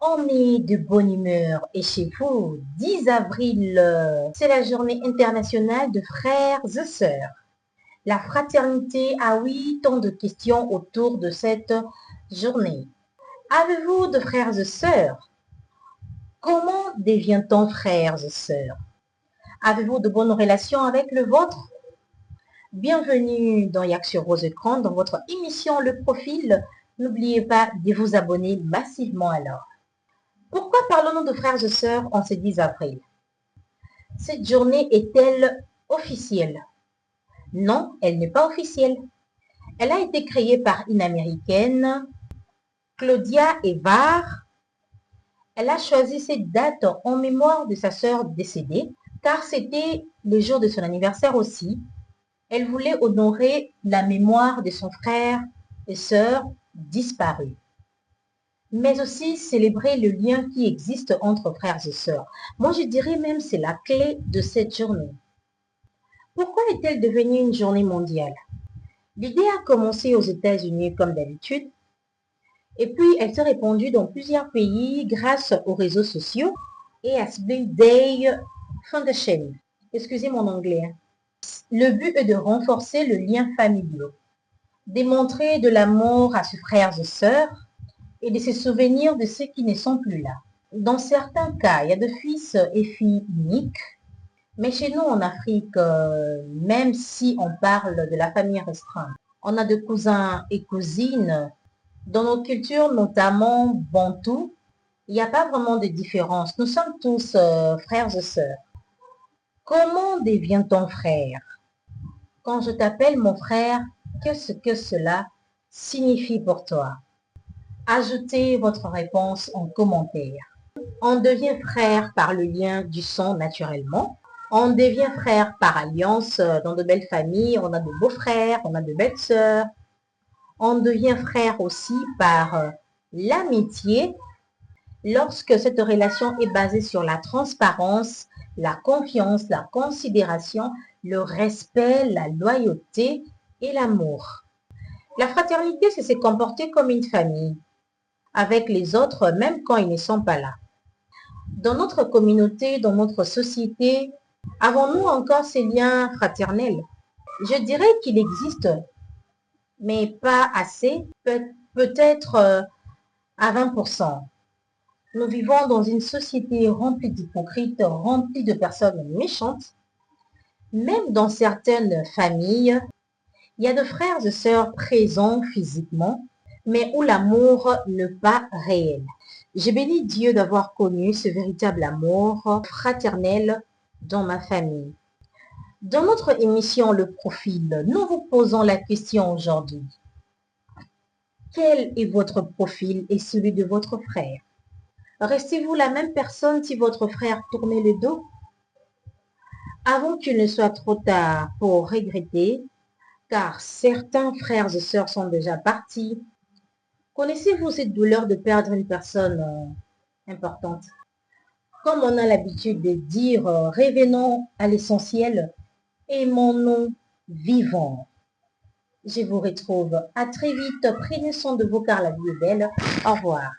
On est de bonne humeur et chez vous, 10 avril, c'est la journée internationale de frères et sœurs. La fraternité, ah oui, tant de questions autour de cette journée. Avez-vous de frères et sœurs? Comment devient-on frères et sœurs? Avez-vous de bonnes relations avec le vôtre? Bienvenue dans Yak sur vos écrans, dans votre émission Le Profil. N'oubliez pas de vous abonner massivement alors. Pourquoi parlons-nous de frères et sœurs en ce 10 avril? Cette journée est-elle officielle? Non, elle n'est pas officielle. Elle a été créée par une Américaine, Claudia Evar. Elle a choisi cette date en mémoire de sa sœur décédée, car c'était le jour de son anniversaire aussi. Elle voulait honorer la mémoire de son frère et sœur disparus, mais aussi célébrer le lien qui existe entre frères et sœurs. Moi, je dirais même c'est la clé de cette journée. Pourquoi est-elle devenue une journée mondiale? L'idée a commencé aux États-Unis comme d'habitude, et puis elle s'est répandue dans plusieurs pays grâce aux réseaux sociaux et à Spring Day Foundation. Excusez mon anglais. Le but est de renforcer le lien familial, démontrer de l'amour à ses frères et sœurs et de se souvenir de ceux qui ne sont plus là. Dans certains cas, il y a de fils et filles uniques, mais chez nous en Afrique, même si on parle de la famille restreinte, on a de cousins et cousines. Dans nos cultures, notamment bantou, il n'y a pas vraiment de différence. Nous sommes tous frères et sœurs. Comment devient-on frère? Quand je t'appelle mon frère, qu'est-ce que cela signifie pour toi? Ajoutez votre réponse en commentaire. On devient frère par le lien du sang naturellement. On devient frère par alliance dans de belles familles. On a de beaux frères, on a de belles sœurs. On devient frère aussi par l'amitié lorsque cette relation est basée sur la transparence, la confiance, la considération, le respect, la loyauté et l'amour. La fraternité, c'est se comporter comme une famille avec les autres, même quand ils ne sont pas là. Dans notre communauté, dans notre société, avons-nous encore ces liens fraternels? Je dirais qu'il existe, mais pas assez, peut-être à 20%. Nous vivons dans une société remplie d'hypocrites, remplie de personnes méchantes. Même dans certaines familles, il y a de frères et sœurs présents physiquement, mais où l'amour n'est pas réel. Je bénis Dieu d'avoir connu ce véritable amour fraternel dans ma famille. Dans notre émission Le Profil, nous vous posons la question aujourd'hui. Quel est votre profil et celui de votre frère? Restez-vous la même personne si votre frère tournait le dos? Avant qu'il ne soit trop tard pour regretter, car certains frères et sœurs sont déjà partis. Connaissez-vous cette douleur de perdre une personne importante? Comme on a l'habitude de dire, revenons à l'essentiel, aimons-nous vivants. Je vous retrouve à très vite. Prenez soin de vous car la vie est belle. Au revoir.